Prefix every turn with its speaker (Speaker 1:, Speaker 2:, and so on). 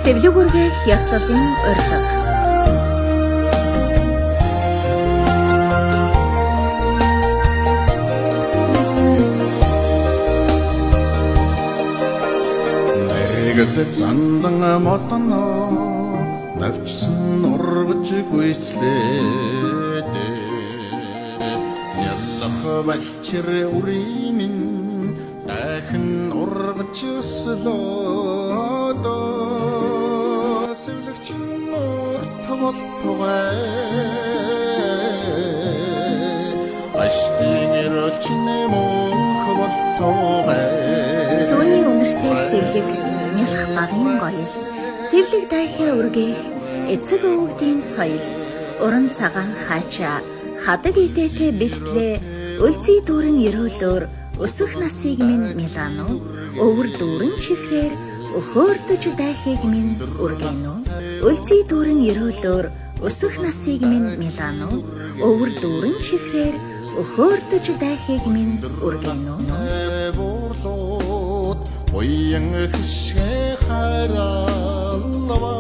Speaker 1: Сэвлэг үргэх ёслолын урилга.
Speaker 2: Мэргэд зандан мотоно навчсан ургаж гүйцлээд яллах балчир үрийн дахин ургаж өслөөд сэвлэгчин нуртвал тугай аштын ирэлчин мөнх бол тугай
Speaker 1: Сүүний үнэртэй сэвлэг нялх багын гоёл сэвлэг дайхаа үргээх эцэг өвгдийн соёл уран цагаан хаачаа хадаг идээтэй бэлтлээ өлзий дүүрэн ерөөлөөр өсөх насыг минь Милано өвөр дүүрэн чихрээр өхөөрдөж дайхыг минь үргэнэ өлзий дүүрэн ерөөлөөр өсөх насыг минь Милано өвөр дүүрэн чихрээр өхөөрдөж дайхыг минь үргэнэ
Speaker 2: Уян хшгэ харалва